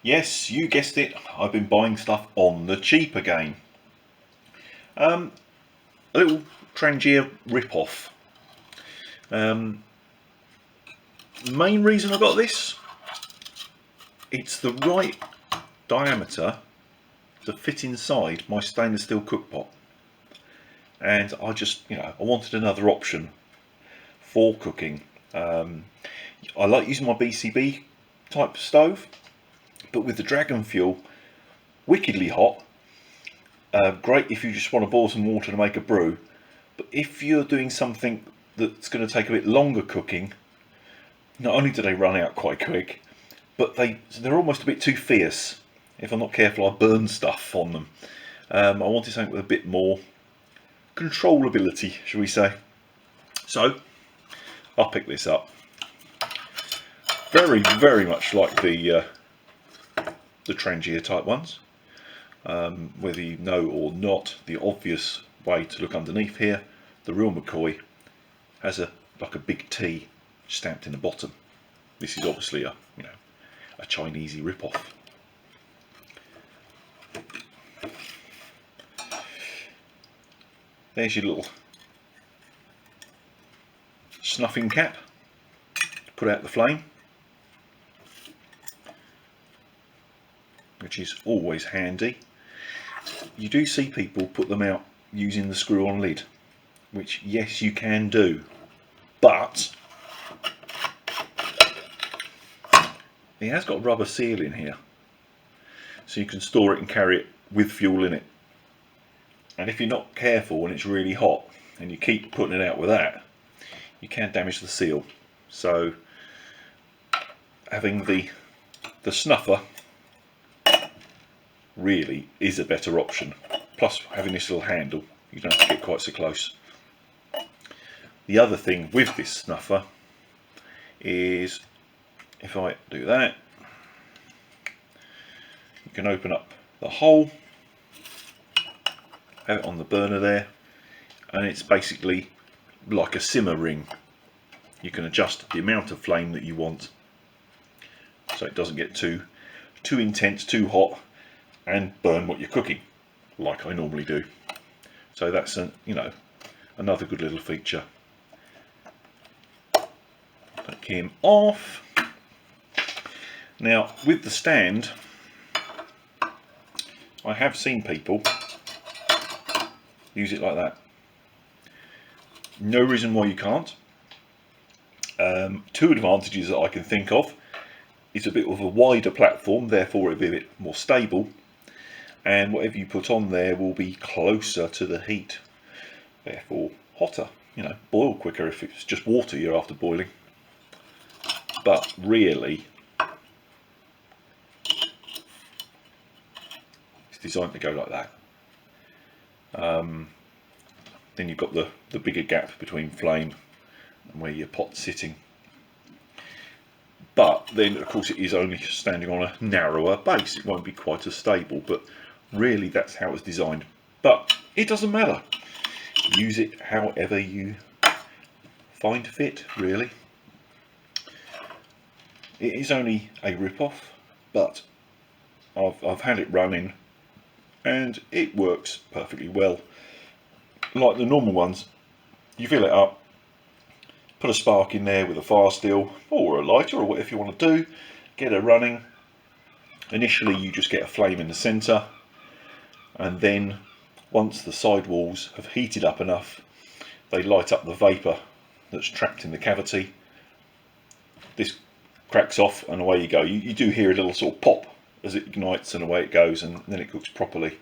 Yes, you guessed it, I've been buying stuff on the cheap again. A little Trangia rip-off. Main reason I got this, it's the right diameter to fit inside my stainless steel cookpot. And I wanted another option for cooking. I like using my BCB type stove, but with the Dragon fuel, wickedly hot. Great if you just want to boil some water to make a brew, but if you're doing something that's going to take a bit longer cooking, not only do they run out quite quick, but they're almost a bit too fierce. If I'm not careful, I burn stuff on them. I wanted something with a bit more controllability, shall we say. So I'll pick this up. Very, very much like the Trangia type ones. Whether you know or not, the obvious way to look underneath here, the real McCoy has like a big T stamped in the bottom. This is obviously a Chinesey rip-off. There's your little snuffing cap to put out the flame, which is always handy. You do see people put them out using the screw-on lid, which yes you can do, but it has got a rubber seal in here, so you can store it and carry it with fuel in it. And if you're not careful when it's really hot and you keep putting it out with that, you can damage the seal. So having the snuffer really is a better option. Plus having this little handle, you don't have to get quite so close. The other thing with this snuffer is, if I do that, you can open up the hole, have it on the burner there, and it's basically like a simmer ring. You can adjust the amount of flame that you want, so it doesn't get too intense, too hot, and burn what you're cooking, like I normally do. So that's another good little feature. Take him off. Now with the stand, I have seen people use it like that. No reason why you can't. Two advantages that I can think of. It's a bit of a wider platform, therefore it'll be a bit more stable, and whatever you put on there will be closer to the heat, therefore hotter. Boil quicker if it's just water you're after boiling. But really, it's designed to go like that. Then you've got the bigger gap between flame and where your pot's sitting. But then of course it is only standing on a narrower base, it won't be quite as stable, but really that's how it's designed. But it doesn't matter, use it however you find fit, really. It is only a rip-off, but I've had it running and it works perfectly well. Like the normal ones, you fill it up, put a spark in there with a fire steel or a lighter or whatever you want to do, get it running. Initially you just get a flame in the centre, and then once the side walls have heated up enough, they light up the vapour that's trapped in the cavity. This cracks off and away you go. You do hear a little sort of pop as it ignites and away it goes, and then it cooks properly.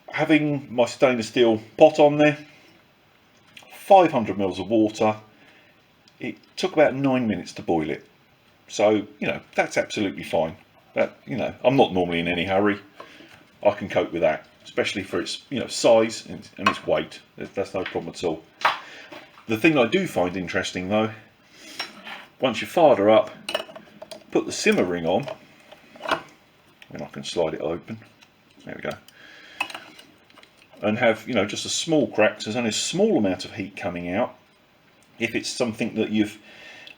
Having my stainless steel pot on there, 500 ml of water, it took about 9 minutes to boil it. So, that's absolutely fine. I'm not normally in any hurry. I can cope with that, especially for its, size and its weight. That's no problem at all. The thing I do find interesting though, once you've fired her up, put the simmer ring on, and I can slide it open. There we go. And have just a small crack, so there's only a small amount of heat coming out. If it's something that you've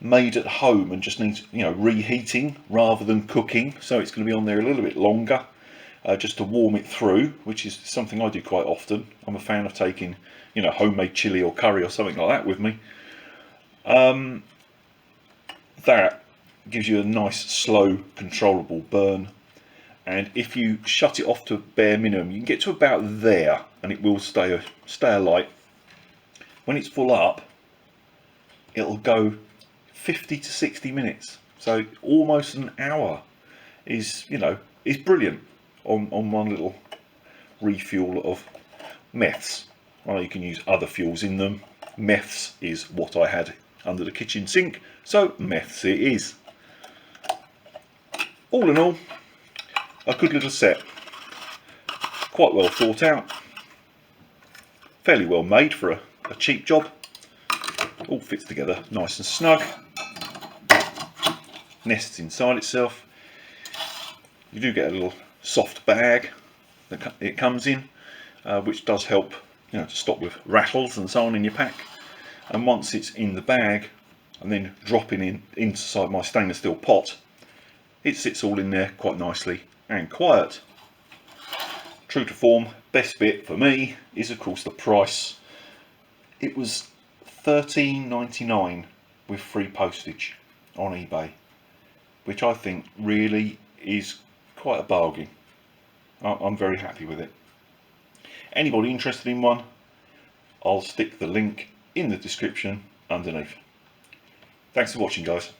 made at home and just needs, you know, reheating rather than cooking, so it's going to be on there a little bit longer, just to warm it through, which is something I do quite often. I'm a fan of taking, you know, homemade chili or curry or something like that with me. That gives you a nice slow controllable burn, and if you shut it off to bare minimum, you can get to about there and it will stay alight. When it's full up, it'll go 50 to 60 minutes, so almost an hour is, you know, is brilliant on one little refuel of meths. I know you can use other fuels in them. Meths is what I had under the kitchen sink, so meths it is. All in all, a good little set, quite well thought out, fairly well made for a cheap job. All fits together nice and snug, nests inside itself. You do get a little soft bag that it comes in, which does help, you know, to stop with rattles and so on in your pack. And once it's in the bag and then dropping inside my stainless steel pot, it sits all in there quite nicely and quiet. True to form, best bit for me is of course the price. It was $13.99 with free postage on eBay, which I think really is quite a bargain. I'm very happy with it. Anybody interested in one, I'll stick the link in the description underneath. Thanks for watching, guys.